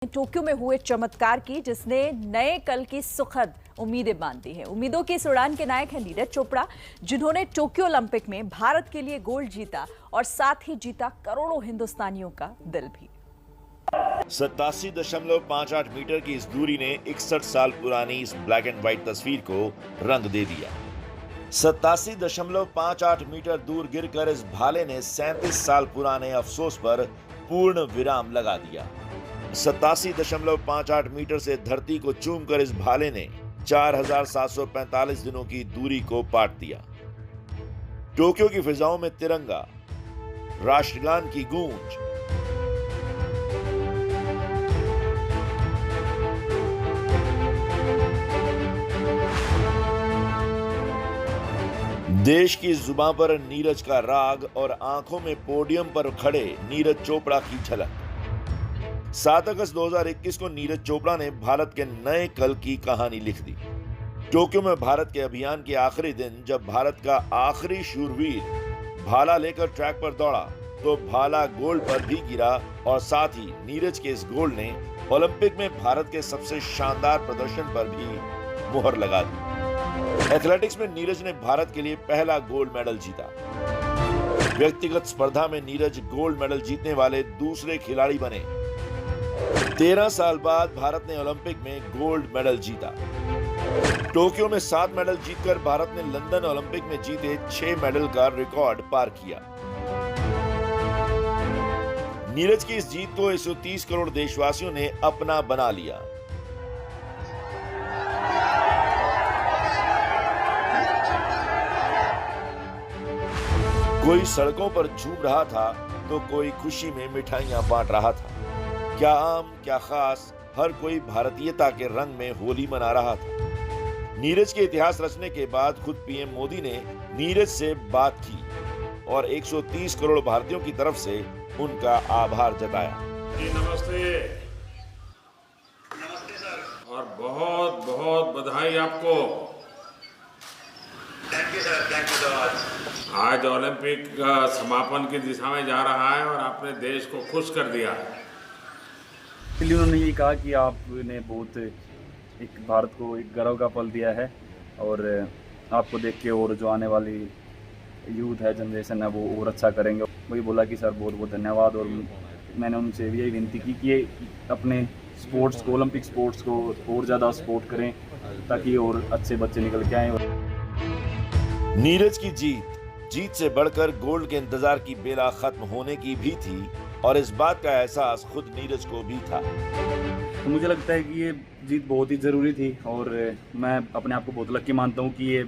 Tokyo में हुए चमत्कार की, जिसने नए कल की सुखद उम्मीदें बांध दी हैं। उम्मीदों की इस उड़ान के नायक हैं नीरज चोपड़ा, जिन्होंने टोक्यो ओलंपिक में भारत के लिए गोल्ड जीता और साथ ही जीता करोड़ों हिंदुस्तानियों का दिल भी। 87.58 मीटर की इस दूरी ने 61 साल पुरानी इस ब्लैक एंड व्हाइट तस्वीर को रंग दे दिया। 87.58 मीटर दूर गिरकर इस भाले ने 37 साल पुराने अफसोस पर पूर्ण विराम लगा दिया। 87.58 मीटर से धरती को चूमकर इस भाले ने 4745 दिनों की दूरी को पाट दिया। टोक्यो की फिजाओं में तिरंगा, राष्ट्रगान की गूंज, देश की जुबान पर नीरज का राग और आंखों में पोडियम पर खड़े नीरज चोपड़ा की झलक। 7 अगस्त 2021 को नीरज चोपड़ा ने भारत के नए कल की कहानी लिख दी। टोक्यो में भारत के अभियान के आखिरी दिन जब भारत का आखिरी शूरवीर भाला लेकर ट्रैक पर दौड़ा तो भाला गोल्ड पर भी गिरा और साथ ही नीरज के इस गोल्ड ने ओलंपिक में भारत के सबसे शानदार प्रदर्शन पर भी मुहर लगा दी। एथलेटिक्स में नीरज ने भारत के लिए पहला गोल्ड मेडल जीता। व्यक्तिगत स्पर्धा में नीरज गोल्ड मेडल जीतने वाले दूसरे खिलाड़ी बने। 13 साल बाद भारत ने ओलंपिक में गोल्ड मेडल जीता। टोक्यो में 7 मेडल जीतकर भारत ने लंदन ओलंपिक में जीते 6 मेडल का रिकॉर्ड पार किया। नीरज की इस जीत को 130 करोड़ देशवासियों ने अपना बना लिया। कोई सड़कों पर झूम रहा था तो कोई खुशी में मिठाइयां बांट रहा था। क्या आम क्या खास, हर कोई भारतीयता के रंग में होली मना रहा था। नीरज के इतिहास रचने के बाद खुद पीएम मोदी ने नीरज से बात की और 130 करोड़ भारतीयों की तरफ से उनका आभार जताया। नमस्ते। नमस्ते सर। और बहुत बहुत बधाई आपको। Thank you sir, thank you so much. आज ओलंपिक का समापन की दिशा में जा रहा है और आपने देश को खुश कर दिया है। इसलिए उन्होंने ये कहा कि आपने बहुत एक भारत को एक गर्व का पल दिया है और आपको देख के और जो आने वाली यूथ है, जनरेशन है, वो और अच्छा करेंगे। वही बोला कि सर बहुत बहुत धन्यवाद और मैंने उनसे यही विनती की कि ये अपने स्पोर्ट्स को, ओलंपिक स्पोर्ट्स को और ज़्यादा सपोर्ट करें ताकि और अच्छे बच्चे निकल के आएँ। नीरज की जीत से बढ़कर गोल्ड के इंतजार की बेला खत्म होने की भी थी और इस बात का एहसास खुद नीरज को भी था। तो मुझे लगता है कि ये जीत बहुत ही ज़रूरी थी और मैं अपने आप को बहुत लकी मानता हूँ कि ये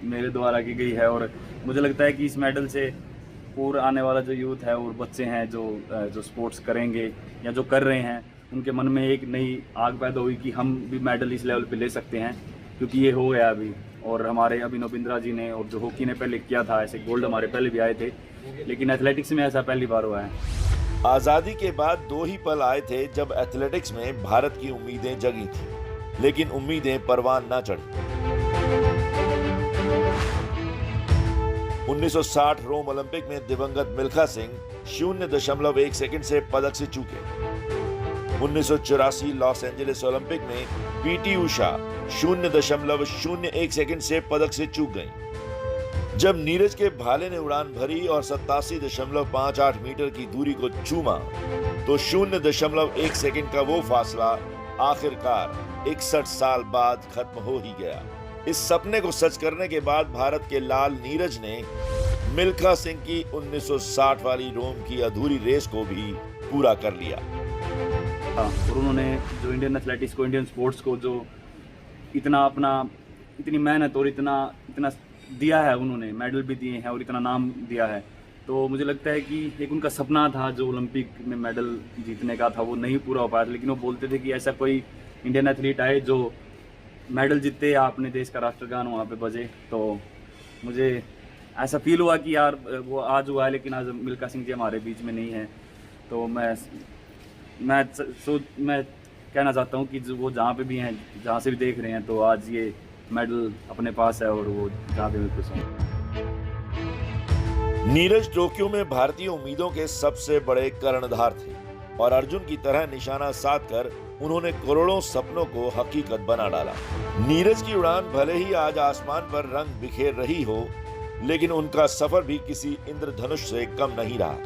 मेरे द्वारा की गई है और मुझे लगता है कि इस मेडल से और आने वाला जो यूथ है और बच्चे हैं जो स्पोर्ट्स करेंगे या जो कर रहे हैं, उनके मन में एक नई आग पैदा हुई कि हम भी मेडल इस लेवल पे ले सकते हैं, क्योंकि ये हो गया अभी। और हमारे अभिनव बिंद्रा जी ने और जो हॉकी ने पहले किया था, ऐसे गोल्ड हमारे पहले भी आए थे, लेकिन एथलेटिक्स में ऐसा पहली बार हुआ है। आजादी के बाद 2 ही पल आए थे जब एथलेटिक्स में भारत की उम्मीदें जगी थी, लेकिन उम्मीदें परवान न चढ़ी। 1960 रोम ओलंपिक में दिवंगत मिल्खा सिंह 0.1 सेकंड से पदक से चूके। 1984 लॉस एंजलिस ओलंपिक में पीटी उषा 0.01 सेकंड से पदक से चूक गईं। जब नीरज के भाले ने उड़ान भरी और 87.58 मीटर की दूरी को चूमा तो 0.1 सेकंड का वो फासला आखिरकार 61 साल बाद खत्म हो ही गया। इस सपने को सच करने के बाद भारत के लाल नीरज ने मिल्खा सिंह की 1960 वाली रोम की अधूरी रेस को भी पूरा कर लिया। हाँ, और उन्होंने जो इंडियन एथलेटिक्स को, इंडियन स्पोर्ट्स को जो इतनी मेहनत और इतना दिया है, उन्होंने मेडल भी दिए हैं और इतना नाम दिया है, तो मुझे लगता है कि एक उनका सपना था जो ओलंपिक में मेडल जीतने का था, वो नहीं पूरा हो पाया। लेकिन वो बोलते थे कि ऐसा कोई इंडियन एथलीट आए जो मेडल जीते या अपने देश का राष्ट्रगान वहाँ पे बजे। तो मुझे ऐसा फील हुआ कि यार वो आज हुआ है, लेकिन आज मिल्खा सिंह जी हमारे बीच में नहीं है। तो मैं कहना चाहता हूँ कि वो जहाँ पे भी हैं, जहाँ से भी देख रहे हैं, तो आज ये मेडल अपने पास है और वो जहाँ पे भी खुश हूँ। नीरज टोक्यो में भारतीय उम्मीदों के सबसे बड़े कर्णधार थे। और अर्जुन की तरह निशाना साध कर उन्होंने करोड़ों सपनों को हकीकत बना डाला। नीरज की उड़ान भले ही आज आसमान पर रंग बिखेर रही हो, लेकिन उनका सफर भी किसी इंद्रधनुष से कम नहीं रहा।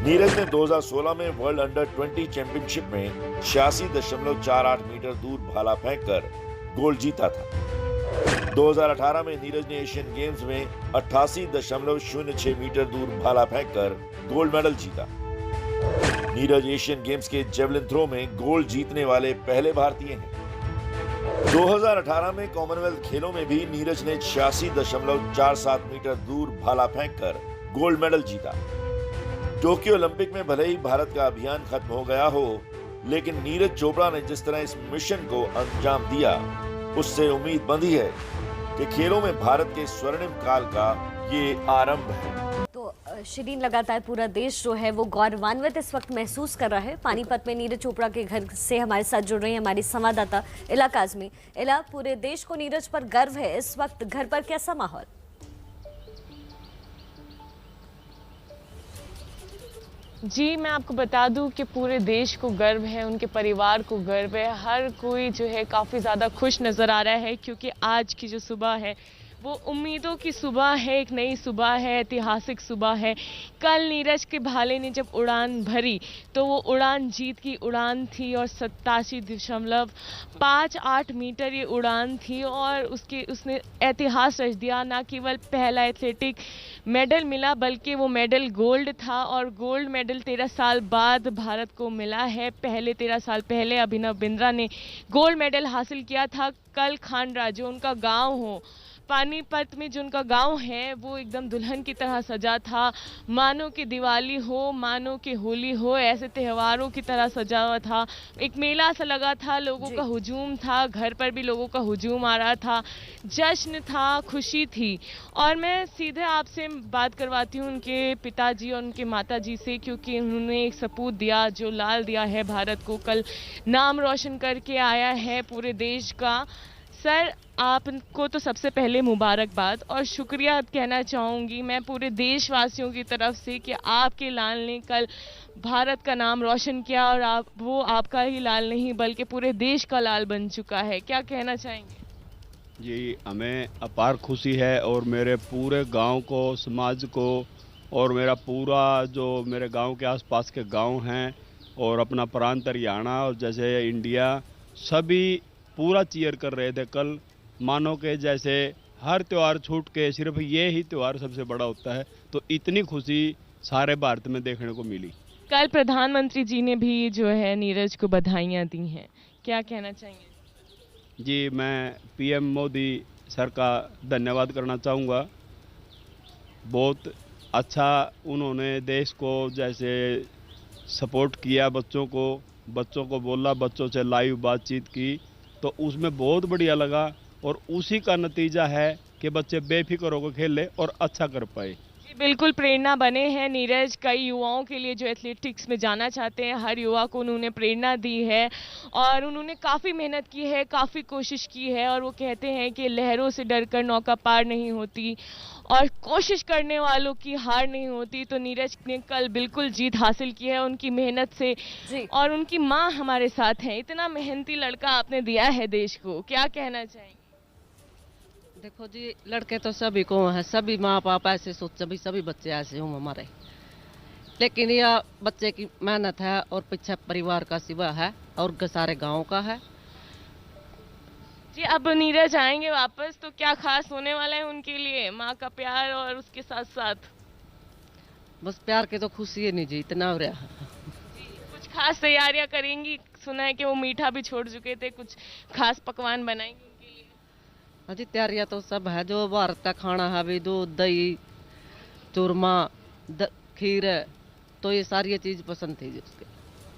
नीरज ने 2016 में वर्ल्ड अंडर 20 चैंपियनशिप में 86.48 मीटर दूर भाला फेंककर गोल्ड जीता था। 2018 में नीरज ने एशियन गेम्स में 88.06 मीटर दूर भाला फेंककर गोल्ड मेडल जीता। नीरज एशियन गेम्स के जेवलिन थ्रो में गोल्ड जीतने वाले पहले भारतीय हैं। 2018 में कॉमनवेल्थ खेलों में भी नीरज ने 86.47 मीटर दूर भाला फेंककर गोल्ड मेडल जीता। टोक्यो ओलंपिक में भले ही भारत का अभियान खत्म हो गया हो, लेकिन नीरज चोपड़ा ने जिस तरह इस मिशन को अंजाम दिया, उससे उम्मीद बंधी है कि खेलों में भारत के स्वर्णिम काल का ये आरंभ है। तो शिरीन, लगातार पूरा देश जो है वो गौरवान्वित इस वक्त महसूस कर रहा है। पानीपत में नीरज चोपड़ा के घर से हमारे साथ जुड़ रही है हमारी संवाददाता इला काज़मी। इला, पूरे देश को नीरज पर गर्व है, इस वक्त घर पर कैसा माहौल? जी, मैं आपको बता दूं कि पूरे देश को गर्व है, उनके परिवार को गर्व है। हर कोई जो है काफ़ी ज़्यादा खुश नज़र आ रहा है, क्योंकि आज की जो सुबह है वो उम्मीदों की सुबह है, एक नई सुबह है, ऐतिहासिक सुबह है। कल नीरज के भाले ने जब उड़ान भरी तो वो उड़ान जीत की उड़ान थी और 87.58 मीटर ये उड़ान थी और उसने इतिहास रच दिया। ना केवल पहला एथलेटिक मेडल मिला, बल्कि वो मेडल गोल्ड था और गोल्ड मेडल 13 साल बाद भारत को मिला है। 13 साल पहले अभिनव बिंद्रा ने गोल्ड मेडल हासिल किया था। कल खांडरा, जो उनका गाँव हो, पानीपत में जो उनका गांव है, वो एकदम दुल्हन की तरह सजा था। मानो कि दिवाली हो, मानो कि होली हो, ऐसे त्योहारों की तरह सजा हुआ था। एक मेला सा लगा था, लोगों का हुजूम था, घर पर भी लोगों का हुजूम आ रहा था, जश्न था, खुशी थी। और मैं सीधे आपसे बात करवाती हूँ उनके पिताजी और उनके माताजी से, क्योंकि उन्होंने एक सपूत दिया, जो लाल दिया है भारत को, कल नाम रोशन करके आया है पूरे देश का। सर, आपको तो सबसे पहले मुबारकबाद और शुक्रिया कहना चाहूँगी मैं पूरे देशवासियों की तरफ से कि आपके लाल ने कल भारत का नाम रोशन किया और वो आपका ही लाल नहीं बल्कि पूरे देश का लाल बन चुका है। क्या कहना चाहेंगे? जी, हमें अपार खुशी है और मेरे पूरे गांव को, समाज को और मेरा पूरा जो मेरे गांव के आसपास के गांव हैं और अपना प्रांत हरियाणा और जैसे इंडिया, सभी पूरा चीयर कर रहे थे कल। मानो के जैसे हर त्यौहार छूट के सिर्फ ये ही त्यौहार सबसे बड़ा होता है, तो इतनी खुशी सारे भारत में देखने को मिली। कल प्रधानमंत्री जी ने भी जो है नीरज को बधाइयाँ दी हैं, क्या कहना चाहेंगे? जी, मैं पीएम मोदी सर का धन्यवाद करना चाहूँगा। बहुत अच्छा उन्होंने देश को जैसे सपोर्ट किया, बच्चों को बोला, बच्चों से लाइव बातचीत की, तो उसमें बहुत बढ़िया लगा और उसी का नतीजा है कि बच्चे बेफिक्र होकर खेले और अच्छा कर पाए। जी बिल्कुल, प्रेरणा बने हैं नीरज कई युवाओं के लिए जो एथलेटिक्स में जाना चाहते हैं। हर युवा को उन्होंने प्रेरणा दी है और उन्होंने काफ़ी मेहनत की है, काफ़ी कोशिश की है और वो कहते हैं कि लहरों से डरकर नौका पार नहीं होती और कोशिश करने वालों की हार नहीं होती। तो नीरज ने कल बिल्कुल जीत हासिल की है उनकी मेहनत से और उनकी माँ हमारे साथ हैं। इतना मेहनती लड़का आपने दिया है देश को, क्या कहना चाहेंगे? देखो जी, लड़के तो सभी को हैं, सभी माँ बाप ऐसे सोच, सभी बच्चे ऐसे हों हमारे, लेकिन यह बच्चे की मेहनत है और पीछे परिवार का सिवा है और सारे गांव का है। जी, अब नीरज आएंगे वापस तो क्या खास होने वाला है उनके लिए? माँ का प्यार और उसके साथ साथ बस प्यार के तो खुशी है नहीं जी, इतना हो रहा। कुछ खास तैयारियां करेंगी? सुना है कि वो मीठा भी छोड़ चुके थे, कुछ खास पकवान बनाएंगे उनके लिए? हाँ जी, तैयारियां तो सब है, जो भारत का खाना है भी, दूध, दही, चूरमा, खीर, तो ये सारी चीज पसंद थी जी उसके।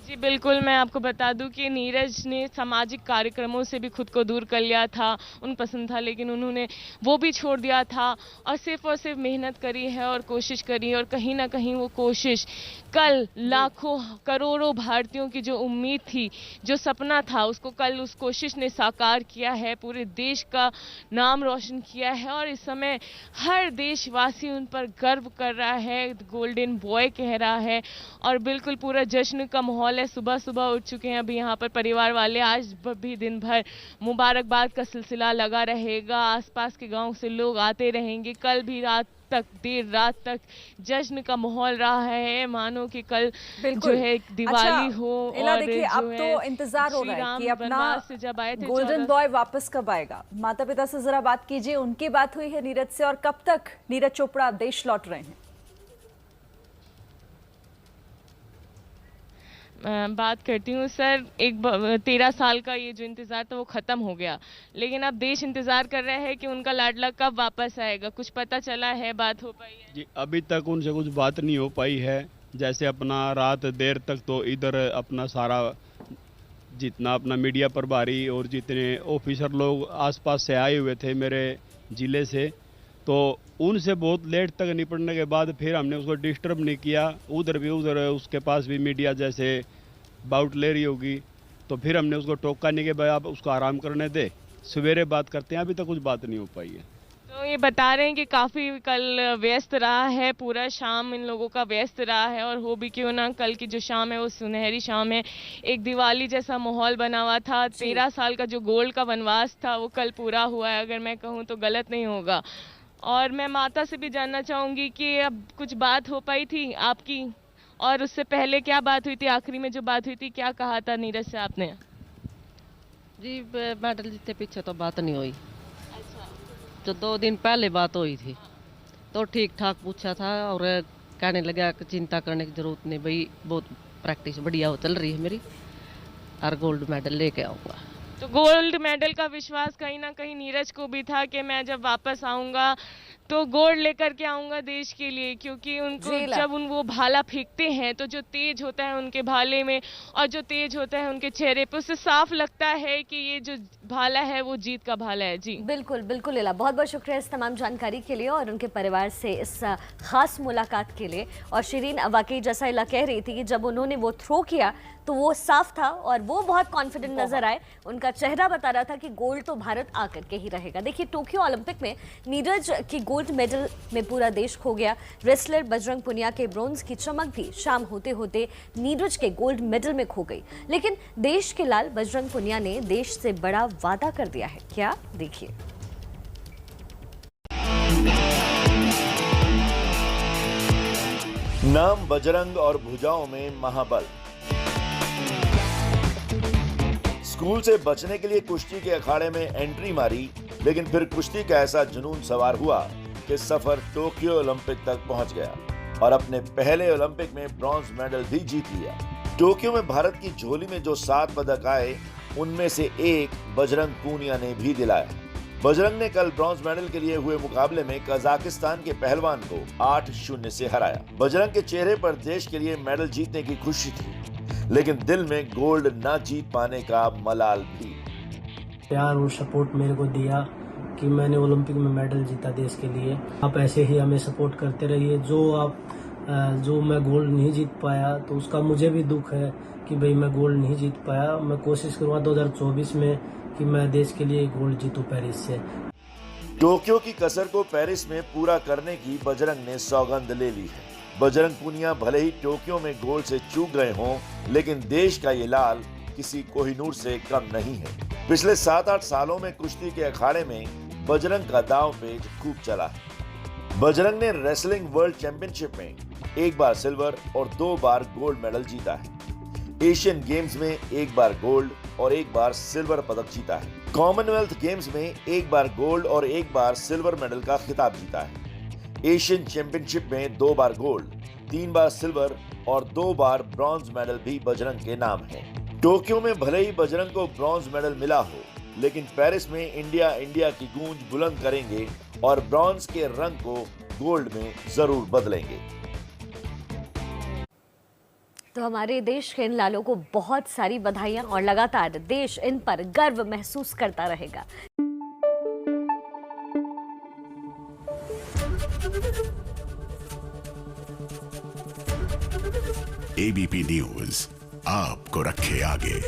जी बिल्कुल, मैं आपको बता दूं कि नीरज ने सामाजिक कार्यक्रमों से भी खुद को दूर कर लिया था, उन पसंद था, लेकिन उन्होंने वो भी छोड़ दिया था और सिर्फ मेहनत करी है और कोशिश करी है, और कहीं ना कहीं वो कोशिश कल लाखों करोड़ों भारतीयों की जो उम्मीद थी, जो सपना था, उसको कल उस कोशिश ने साकार किया है, पूरे देश का नाम रोशन किया है और इस समय हर देशवासी उन पर गर्व कर रहा है, गोल्डन बॉय कह रहा है और बिल्कुल पूरा जश्न का माहौल है। सुबह सुबह उठ चुके हैं अभी यहाँ पर परिवार वाले, आज भी दिन भर मुबारकबाद का सिलसिला लगा रहेगा, आसपास के गांव से लोग आते रहेंगे, कल भी रात तक देर रात तक जश्न का माहौल रहा है, मानो कि कल जो है दिवाली हो। इला और देखिए अब तो इंतजार हो रहा है कि अपना जब आए थे गोल्डन बॉय वापस कब आएगा। माता पिता से जरा बात कीजिए, उनकी बात हुई है नीरज से और कब तक नीरज चोपड़ा देश लौट रहे हैं? बात करती हूँ सर, 13 साल का ये जो इंतज़ार था वो ख़त्म हो गया, लेकिन अब देश इंतज़ार कर रहा है कि उनका लाडला कब वापस आएगा। कुछ पता चला है, बात हो पाई है? जी अभी तक उनसे कुछ बात नहीं हो पाई है। जैसे अपना रात देर तक तो इधर अपना सारा जितना अपना मीडिया प्रभारी और जितने ऑफिसर लोग आसपास से आए हुए थे मेरे ज़िले से, तो उनसे बहुत लेट तक निपटने के बाद फिर हमने उसको डिस्टर्ब नहीं किया। उधर उसके पास भी मीडिया जैसे बाउट ले रही होगी, तो फिर हमने उसको टोका नहीं कि भाई आप उसको आराम करने दे, सवेरे बात करते हैं। अभी तक कुछ बात नहीं हो पाई है। तो ये बता रहे हैं कि काफ़ी कल व्यस्त रहा है, पूरा शाम इन लोगों का व्यस्त रहा है और हो भी क्यों ना, कल की जो शाम है वो सुनहरी शाम है, एक दिवाली जैसा माहौल बना हुआ था। 13 साल का जो गोल्ड का वनवास था वो कल पूरा हुआ है, अगर मैं कहूँ तो गलत नहीं होगा। और मैं माता से भी जानना चाहूँगी कि अब कुछ बात हो पाई थी आपकी, और उससे पहले क्या बात हुई थी, आखिरी में जो बात हुई थी क्या कहा था नीरज से आपने? जी मेडल जीते पीछे तो बात नहीं हुई। अच्छा। जो 2 दिन पहले बात हुई थी तो ठीक ठाक पूछा था और कहने लगा कि चिंता करने की ज़रूरत नहीं भाई, बहुत प्रैक्टिस बढ़िया हो चल रही है मेरी और गोल्ड मेडल लेके आऊँगा। तो गोल्ड मेडल का विश्वास कहीं ना कहीं नीरज को भी था कि मैं जब वापस आऊँगा तो गोल्ड लेकर के आऊँगा देश के लिए, क्योंकि उनको जब वो भाला फेंकते हैं तो जो तेज होता है उनके भाले में और जो तेज होता है उनके चेहरे पे, उससे साफ लगता है कि ये जो भाला है वो जीत का भाला है। जी बिल्कुल बिल्कुल इला, बहुत बहुत शुक्रिया इस तमाम जानकारी के लिए और उनके परिवार से इस खास मुलाकात के लिए। और शिरीन वाकई जैसा इला कह रही थी कि जब उन्होंने वो थ्रो किया तो वो साफ था और वो बहुत कॉन्फिडेंट नजर आए, उनका चेहरा बता रहा था कि गोल्ड तो भारत आकर के ही रहेगा। देखिए टोक्यो ओलंपिक में नीरज की गोल्ड मेडल में पूरा देश खो गया। रेसलर बजरंग पुनिया के ब्रोंज की चमक भी शाम होते होते नीरज के गोल्ड मेडल में खो गई, लेकिन देश के लाल बजरंग पुनिया ने देश से बड़ा वादा कर दिया है। क्या, देखिए। नाम बजरंग और भुजाओं में महाबल। स्कूल से बचने के लिए कुश्ती के अखाड़े में एंट्री मारी, लेकिन फिर कुश्ती का ऐसा जुनून सवार हुआ कि सफर टोक्यो ओलंपिक तक पहुंच गया और अपने पहले ओलंपिक में ब्रॉन्ज मेडल भी जीत लिया। टोक्यो में भारत की झोली में जो 7 पदक आए उनमें से एक बजरंग पूनिया ने भी दिलाया। बजरंग ने कल ब्रॉन्ज मेडल के लिए हुए मुकाबले में कजाकिस्तान के पहलवान को 8-0 से हराया। बजरंग के चेहरे पर देश के लिए मेडल जीतने की खुशी थी, लेकिन दिल में गोल्ड ना जीत पाने का मलाल भी। प्यार और सपोर्ट मेरे को दिया कि मैंने ओलंपिक में मेडल जीता देश के लिए। आप ऐसे ही हमें सपोर्ट करते रहिए। जो मैं गोल्ड नहीं जीत पाया तो उसका मुझे भी दुख है कि भाई मैं गोल्ड नहीं जीत पाया। मैं कोशिश करूँगा 2024 में कि मैं देश के लिए गोल्ड जीतूं पेरिस से। टोक्यो की कसर को पेरिस में पूरा करने की बजरंग ने सौगंध ले ली है। बजरंग पूनिया भले ही टोक्यो में गोल्ड से चूक गए हों, लेकिन देश का ये लाल किसी कोहिनूर से कम नहीं है। पिछले 7-8 सालों में कुश्ती के अखाड़े में बजरंग का दांव पेच खूब चला है। बजरंग ने रेसलिंग वर्ल्ड चैंपियनशिप में 1 बार सिल्वर और 2 बार गोल्ड मेडल जीता है। एशियन गेम्स में 1 बार गोल्ड और 1 बार सिल्वर पदक जीता है। कॉमनवेल्थ गेम्स में 1 बार गोल्ड और 1 बार सिल्वर मेडल का खिताब जीता है। एशियन चैंपियनशिप में 2 बार गोल्ड, 3 बार सिल्वर और 2 बार ब्रॉन्ज मेडल भी बजरंग के नाम है। टोक्यो में भले ही बजरंग को ब्रॉन्ज मेडल मिला हो, लेकिन पेरिस में इंडिया की गूंज बुलंद करेंगे और ब्रॉन्ज के रंग को गोल्ड में जरूर बदलेंगे। तो हमारे देश के इन लालों को बहुत सारी बधाइयां और लगातार देश इन पर गर्व महसूस करता रहेगा। एबीपी न्यूज आपको रखे आगे।